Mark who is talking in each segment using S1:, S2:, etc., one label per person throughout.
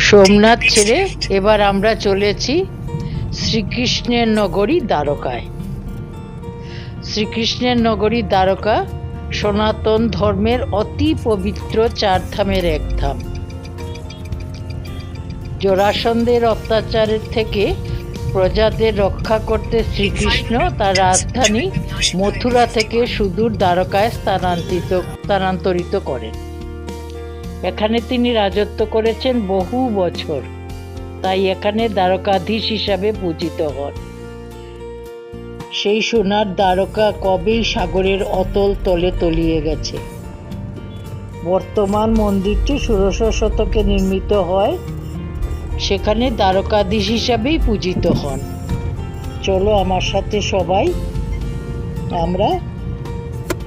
S1: সোমনাথ ছেড়ে এবার আমরা চলেছি শ্রীকৃষ্ণের নগরী দ্বারকায়। শ্রীকৃষ্ণের নগরী দ্বারকা সনাতন ধর্মের অতি পবিত্র চার ধামের এক ধাম। জরাসন্ধের অত্যাচারের থেকে প্রজাদের রক্ষা করতে শ্রীকৃষ্ণ তার রাজধানী মথুরা থেকে সুদূর দ্বারকায় স্থানান্তরিত করেন। এখানে তিনি রাজত্ব করেছেন বহু বছর, তাই এখানে দ্বারকাধীশ হিসাবে পূজিত হন। সেই সোনার দ্বারকা কবেই সাগরের অতল তলে তলিয়ে গেছে। বর্তমান মন্দিরটি ১৬শ শতকে নির্মিত হয়, সেখানে দ্বারকাধীশ হিসাবেই পূজিত হন। চলো আমার সাথে সবাই আমরা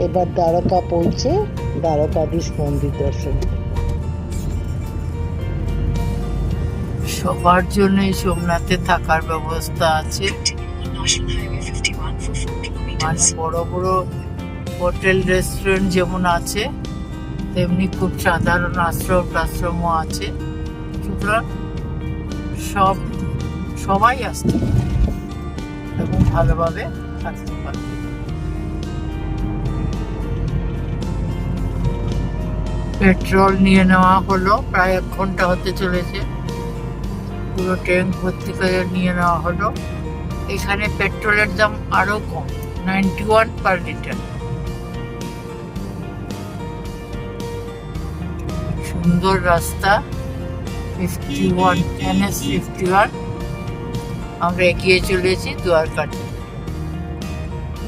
S1: এবার দ্বারকা পৌঁছে দ্বারকাধীশ মন্দির দর্শন করি। সবার জন্যই সোমনাথে থাকার ব্যবস্থা আছে। মানে বড় বড় হোটেল রেস্টুরেন্ট যেমন আছে, তেমনি খুব সাধারণ আশ্রমও আছে। সুতরাং সবাই আসতে পারে এবং ভালোভাবে থাকতে পারে। পেট্রোল নিয়ে নেওয়া হলো, প্রায় 1 ঘন্টা হতে চলেছে। পুরো ট্যাঙ্ক ভর্তি করে নিয়ে নেওয়া হলো। এখানে পেট্রোলের দাম আরো কম, 91 পার লিটার। সুন্দর রাস্তা, 51 NH 51। আমরা এগিয়ে চলেছি দ্বারকাতে।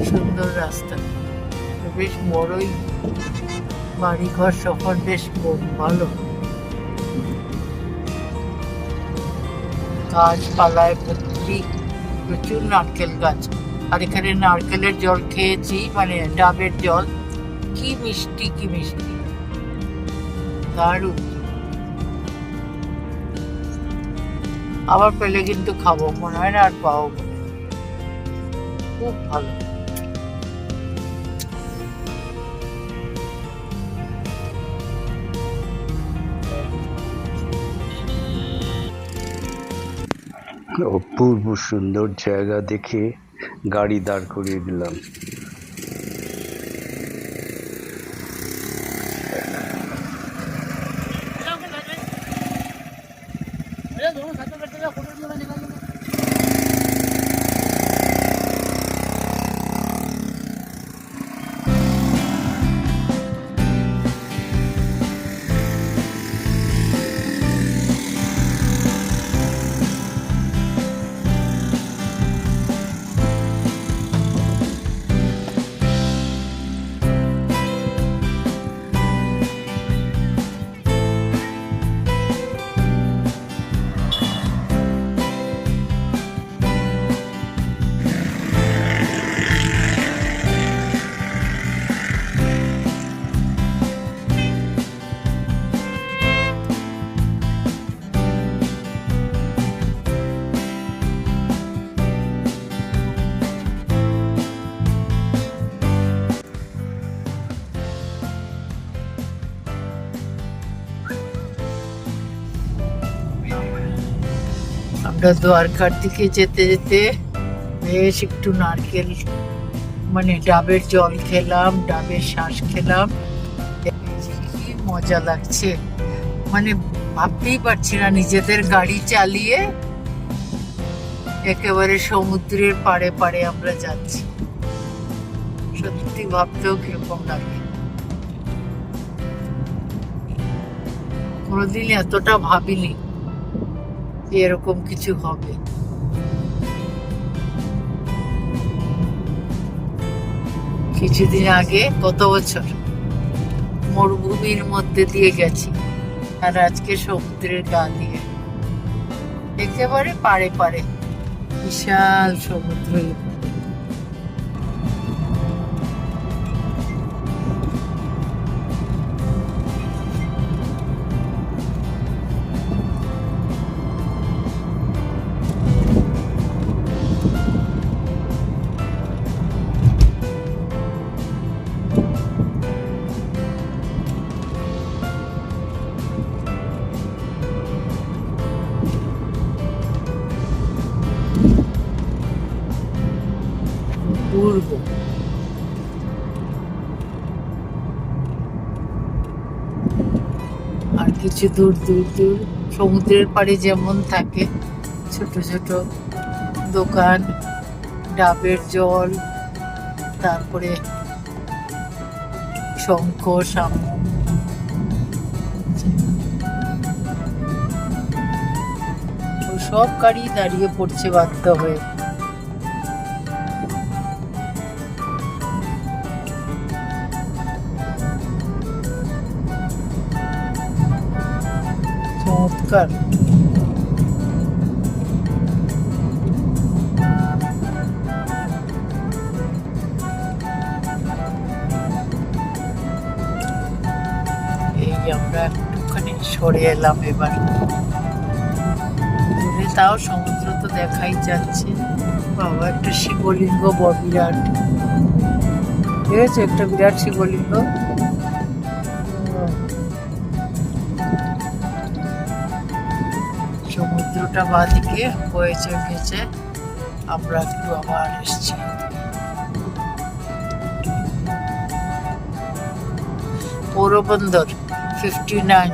S1: সুন্দর রাস্তা, বেশ বড়ই, বাড়িঘর সফর বেশ ভালো। গাছপালায় ভর্তি, প্রচুর নারকেল গাছ। আর এখানে নারকেলের জল খেয়েছি, মানে ডাবের জল, কি মিষ্টি কি মিষ্টি, দারুণ। আবার পেলে কিন্তু খাবো, মনে হয় না আর পাবো, খুব ভালো।
S2: অপূর্ব সুন্দর জায়গা দেখে গাড়ি দাঁড় করিয়ে দিলাম।
S1: আমরা দ্বারকার দিকে যেতে যেতে বেশ একটু নারকেল, মানে ডাবের জল খেলাম, ডাবের শ্বাস খেলাম। কি মজা লাগছে, মানে ভাবতেই পারছি না নিজেদের গাড়ি চালিয়ে একেবারে সমুদ্রের পাড়ে পাড়ে আমরা যাচ্ছি। সত্যি ভাবতেও কিরকম লাগে। কোনোদিন এতটা ভাবিনি যে এরকম কিছু হবে। কিছুদিন আগে, গত বছর, মরুভূমির মধ্যে দিয়ে গেছি, আর আজকে সমুদ্রের গা দিয়ে, একেবারে পাড়ে পাড়ে বিশাল সমুদ্র। ঘুরবো। আর কিছু দূর দূর দূর সমুদ্রের পাড়ে যেমন থাকে ছোট ছোট দোকান, ডাবের জল, তারপরে শঙ্খ শামুক, সব গাড়ি দাঁড়িয়ে পড়ছে বাধ্য হয়ে। চমৎকার। এই আমরা একটুখানি সরে এলাম এবার, দূরে তাও সমুদ্র তো দেখাই যাচ্ছে। বাবা, একটা শিবলিঙ্গ বিরাট, ঠিক আছে, একটা বিরাট শিবলিঙ্গ। সমুদ্রটা বাঁদিকে বয়ে গেছে, আমরা একটু আবার এসছি। পোরবন্দর 59।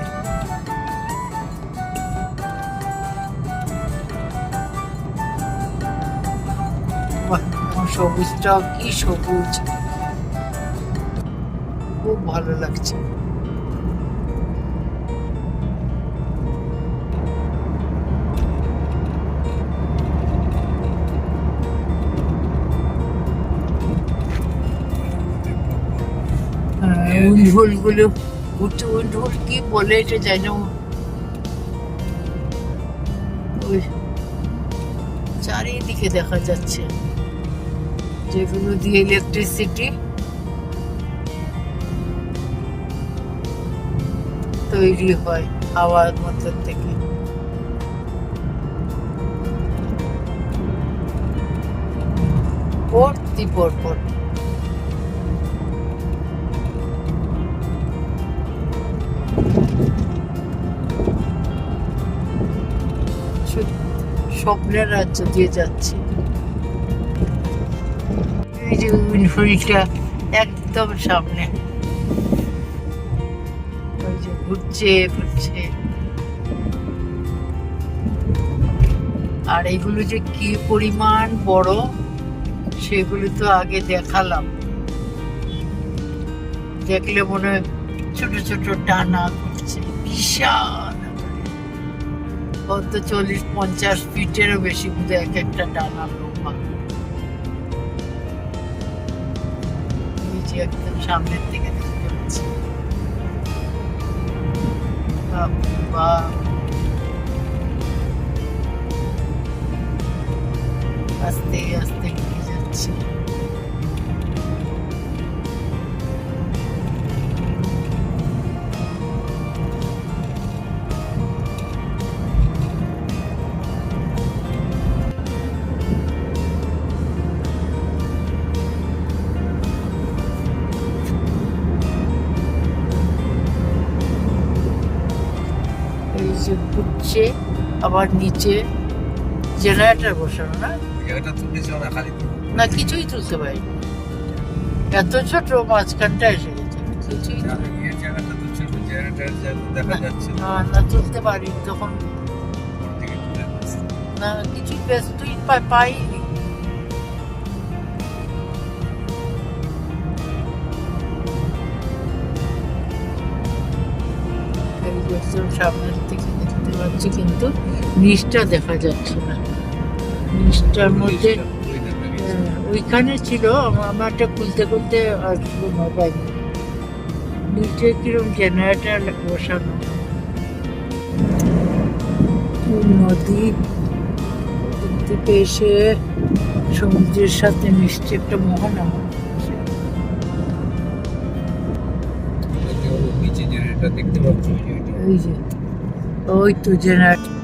S1: সবুজটাও কি সবুজ, খুব ভালো লাগছে। উইন্ডহুল গুলো, উইন্ডহুল কি বলে এটা জানি না। ওই চারিদিকে দেখা যাচ্ছে, যেগুলো দিয়ে ইলেকট্রিসিটি তৈরি হয় হাওয়ার মধ্যে থেকে। ভর্তি পরপর স্বপ্নের রাজ্য দিয়ে যাচ্ছে। এই যে উইন্ডহুইলটা একদম সামনে, ওই যে ঘুরছে ঘুরছে। আর এগুলো যে কি পরিমাণ বড় সেগুলো তো আগে দেখালাম, দেখলে মনে হয় ছোট ছোট ডানা ঘুরছে, বিশাল, কত 40-50 ফিটেরও বেশি বোধ এক একটা ডানা লম্বা। এই যে একদম সামনের থেকে দেখতে পাচ্ছি, আস্তে আস্তে এগিয়ে যাচ্ছি। এই যে ঘুরছে, আবার নিচে জেনারেটর বসানো, না না কিছুই তুলতে পারি, এত ছোট মাঝখানটা এসে গেছে, কিছুই না তুলতে পারি তখন, না কিছুই ব্যস্তই পাইনি। সামনের থেকে দেখতে পাচ্ছি কিন্তু নিচটা দেখা যাচ্ছে না। নিচটার মধ্যে ওইখানে ছিল, আমারটা খুলতে খুলতে আসবো মোবাইল। নিচে কিরম জেনারেটর বসানো, নদী থেকে এসে সমুদ্রের সাথে মিশছে একটা মোহনা। দেখতে পাচ্ছি ওই যে, ওই তো জেনারেটর।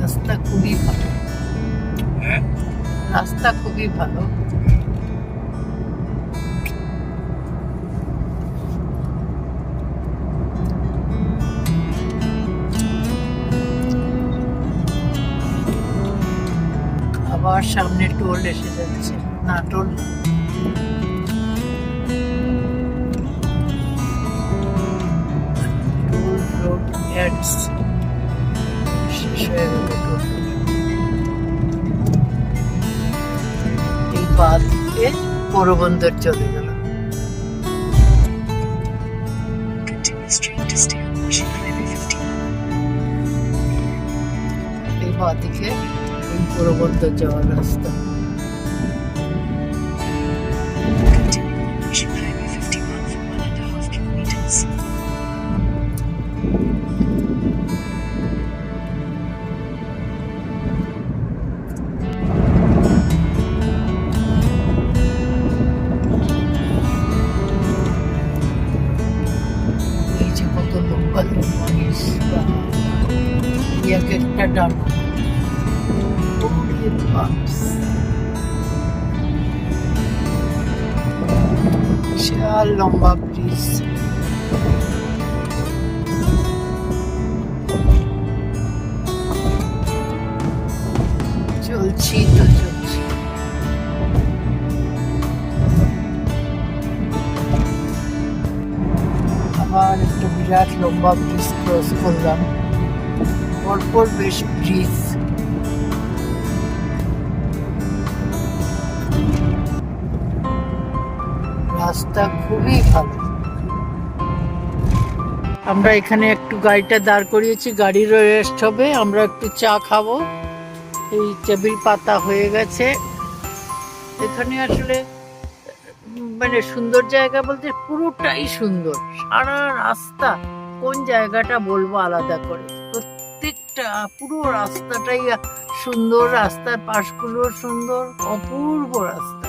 S1: রাস্তা খুবই ভালো। রাস্তা খুবই ভালো। আবার সামনে টোল এসে যাচ্ছে, না টোল রোড এন্ডস, শেষ হয়ে গেল টোল। এই বাঁ দিকে পোরবন্দর চলে গেল। এই বাঁ দিকে এই পোরবন্দর যাওয়ার রাস্তা। এই যে কত লম্বা লম্বা রাস্তা, এক একটা ডানা। বিশাল লম্বা ব্রিজ। চলছি তো চলছি। আবার একটা বিরাট লম্বা ব্রিজ ক্রস করলাম, পরপর বেশ ব্রিজ। রাস্তা খুবই ভালো। আমরা এখানে একটু গাড়িটা দাঁড় করিয়েছি, গাড়িরও রেস্ট হবে, আমরা একটু চা খাবো। এই টেবিল পাতা হয়ে গেছে। এখানে আসলে মানে সুন্দর জায়গা বলতে পুরোটাই সুন্দর, সারা রাস্তা। কোন জায়গাটা বলবো আলাদা করে, প্রত্যেকটা পুরো রাস্তাটাই সুন্দর, রাস্তার পাশগুলো সুন্দর, অপূর্ব রাস্তা।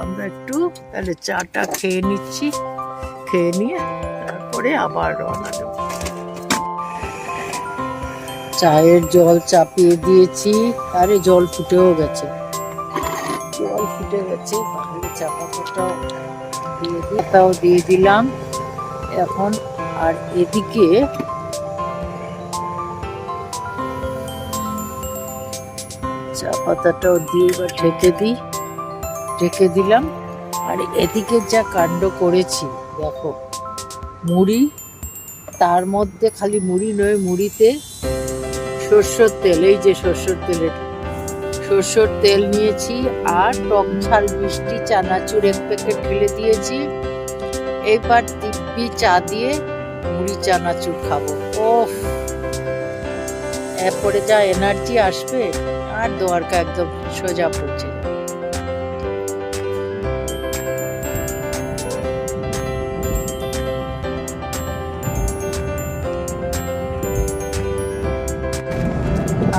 S1: আমরা একটু তাহলে চাটা খেয়ে নিচ্ছি, খেয়ে নিয়ে তারপরে আবার রওনা দেব। চায়ের জল চাপিয়ে দিয়েছি, আরে জল ফুটেও গেছে, জল ফুটে গেছে। তাহলে চা পাতাটাও দিয়ে দিলাম এখন। আর এদিকে চা পাতাটাও দিয়ে বা ঢেকে দিলাম। আর এদিকে যা কাণ্ড করেছি দেখো, মুড়ি, তার মধ্যে খালি মুড়ি নয়, মুড়িতে সরষের তেল, এই যে সরষের তেল নিয়েছি, আর টক ঝাল মিষ্টি চানাচুর এক প্যাকেট ফেলে দিয়েছি। এবার দিব্যি চা দিয়ে মুড়ি চানাচুর খাবো। ওফ, এরপরে যা এনার্জি আসবে, আর দ্বারকা একদম সোজা পৌঁছে যাবে।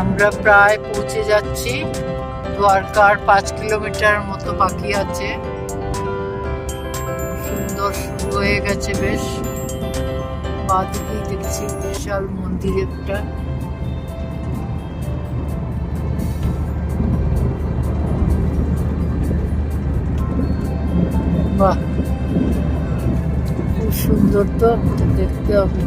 S1: আমরা প্রায় পৌঁছে যাচ্ছি। দ্বারকার 5 কিলোমিটার মতো বাকি আছে। সুন্দর শুরু হয়ে গেছে বেশ। বাদিকেই দেখছি বিশাল মন্দির একটা। বাহ, খুব সুন্দর, তো দেখতে হবে।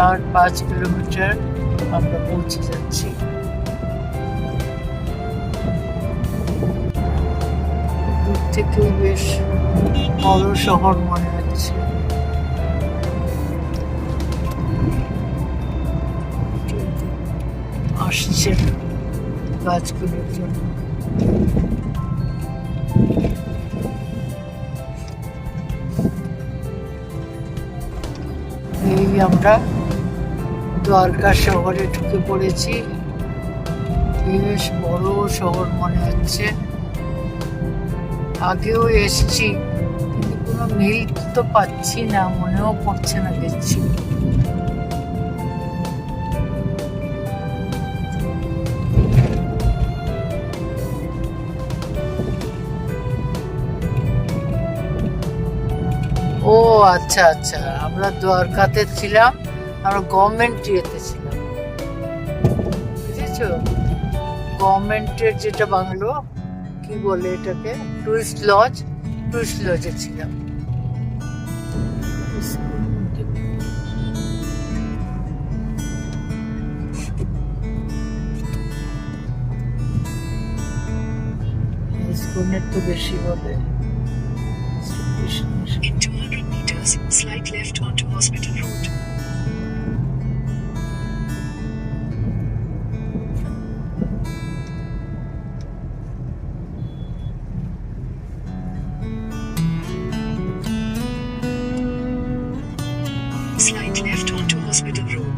S1: আর 5 কিলোমিটার আমরা পৌঁছে যাচ্ছি। দূর থেকে বেশ বড় শহর মনে হচ্ছে। আসছে কাজ করার জন্য। এই আমরা দ্বারকা শহরে ঢুকে পড়েছি। বেশ বড় শহর মনে হচ্ছে। আগেও এসছি, কিন্তু কোনো মিল তো পাচ্ছি না, মনেও পড়ছে না দেখছি। ও আচ্ছা আচ্ছা, আমরা দ্বারকাতে ছিলাম, আমরা গভর্নমেন্ট ইয়েতে ছিলাম, বুঝেছো? গভর্নমেন্টের যেটা বাংলো, কি বলে এটাকে, টুরিস্ট লজে ছিলাম। ইস্কনের তো বেশি হবে।
S3: In 200 meters, slight left onto Hospital Road. Slight left onto Hospital Road.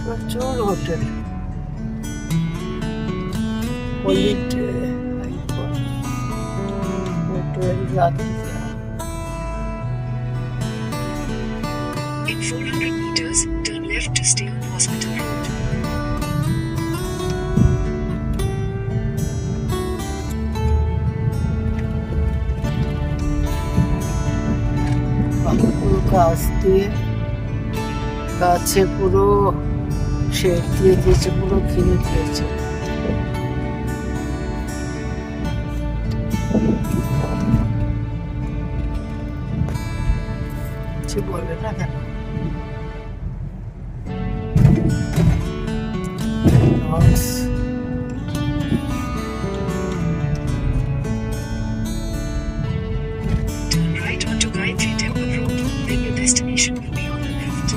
S1: প্রচুর hotel, hotel Radhika.
S3: In 400 meters, turn left to stay on Hospital Road.
S1: পুরো গাছ দিয়ে, গাছে পুরো শেড দিয়ে দিয়েছে, পুরো ঘিরে দিয়েছে। কিছু বলে না কেন?
S3: Turn right onto Gayatri Temple Road. Then your destination will be on the left.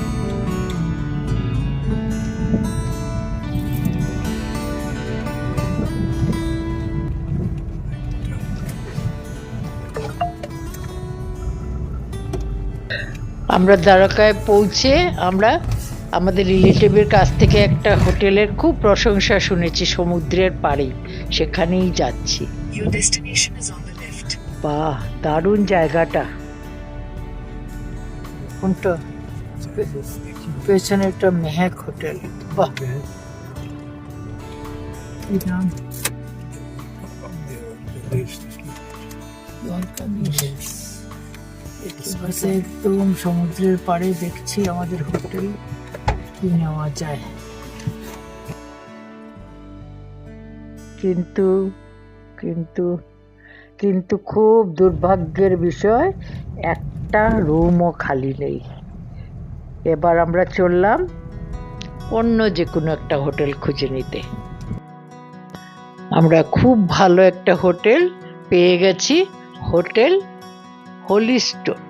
S1: আমরা দ্বারকায় পৌঁছে আমরা আমাদের রিলেটিভের কাছ থেকে একটা হোটেলের খুব প্রশংসা শুনেছি সমুদ্রের পাড়ে, সেখানেই যাচ্ছি।
S3: Your destination is on the left.
S1: বাহ, দারুণ জায়গাটা। কোনটা? পেছনে একটা মেহেক হোটেল। বাহ, কি নাম? একদম সমুদ্রের পাড়ে দেখছি আমাদের হোটেল, কি নেওয়া যায়। কিন্তু কিন্তু কিন্তু খুব দুর্ভাগ্যের বিষয়, একটা রুমও খালি নেই। এবার আমরা চললাম অন্য যে কোনো একটা হোটেল খুঁজে নিতে। আমরা খুব ভালো একটা হোটেল পেয়ে গেছি, হোটেল হোলি স্টোন।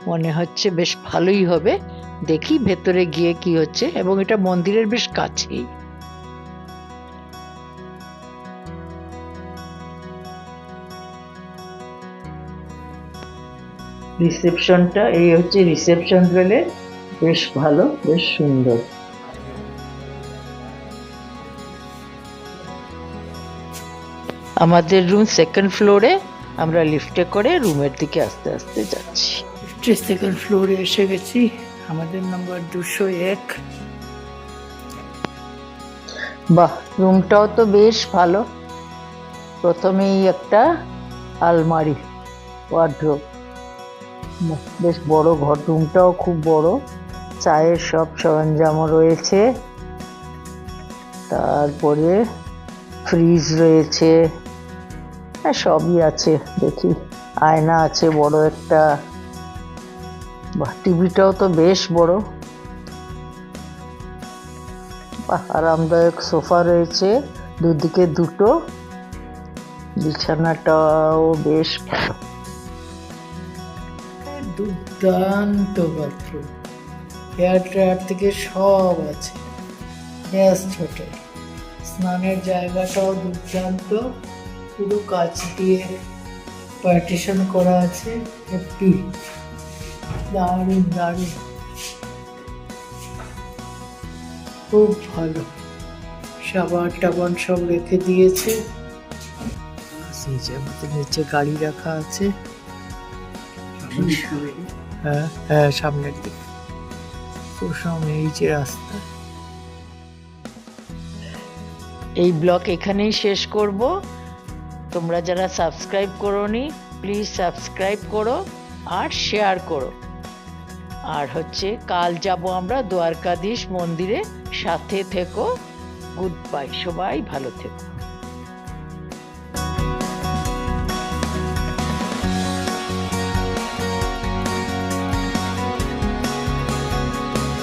S1: মনে হচ্ছে বেশ ভালোই হবে, দেখি ভেতরে গিয়ে কি হচ্ছে, এবং এটা মন্দিরের বেশ কাছেই। রিসেপশনটা এই হচ্ছে রিসেপশন বেলে, বেশ ভালো, বেশ সুন্দর। আমাদের রুম সেকেন্ড ফ্লোরে, আমরা লিফটে করে রুমের দিকে আস্তে আস্তে যাচ্ছি। সেকেন্ড ফ্লোরে এসে গেছি, আমাদের নাম্বার 201। বাহ, রুমটাও তো বেশ ভালো। প্রথমেই একটা আলমারি, ওয়ার্ড্রোব, বেশ বড় ঘর। রুমটাও খুব বড়, চায়ের সব সরঞ্জামও রয়েছে, তারপরে ফ্রিজ রয়েছে, সবই আছে। দেখি আয়না আছে বড় একটা, বাহ, টিভিটাও তো বেশ বড়। বাহ, আরামদায়ক সোফা রয়েছে, দুদিকে দুটো, বিছানাটাও বেশ ভালো। দুর্দান্ত বাথরুম, হেয়ার ড্রায়ার থেকে সব আছে, বেস্ট হোটেল। স্নানের জায়গাটাও দুর্দান্ত, পুরো কাঁচ দিয়ে পার্টিশন করা আছে, হ্যাপি, দারুণ দারুণ, খুব ভালো। সাবান টাবান সব রেখে দিয়েছে, নিচে গাড়ি রাখা আছে। হ্যাঁ হ্যাঁ, সামনের দিকে সামনে এই যে রাস্তা। এই ব্লগ এখানেই শেষ করব। তোমরা যারা সাবস্ক্রাইব করোনি, প্লিজ সাবস্ক্রাইব করো, আর শেয়ার করো। আর হচ্ছে কাল যাব আমরা দ্বারকাধীশ মন্দিরে, সাথে থেকো। গুড বাই, সবাই ভালো থেকো।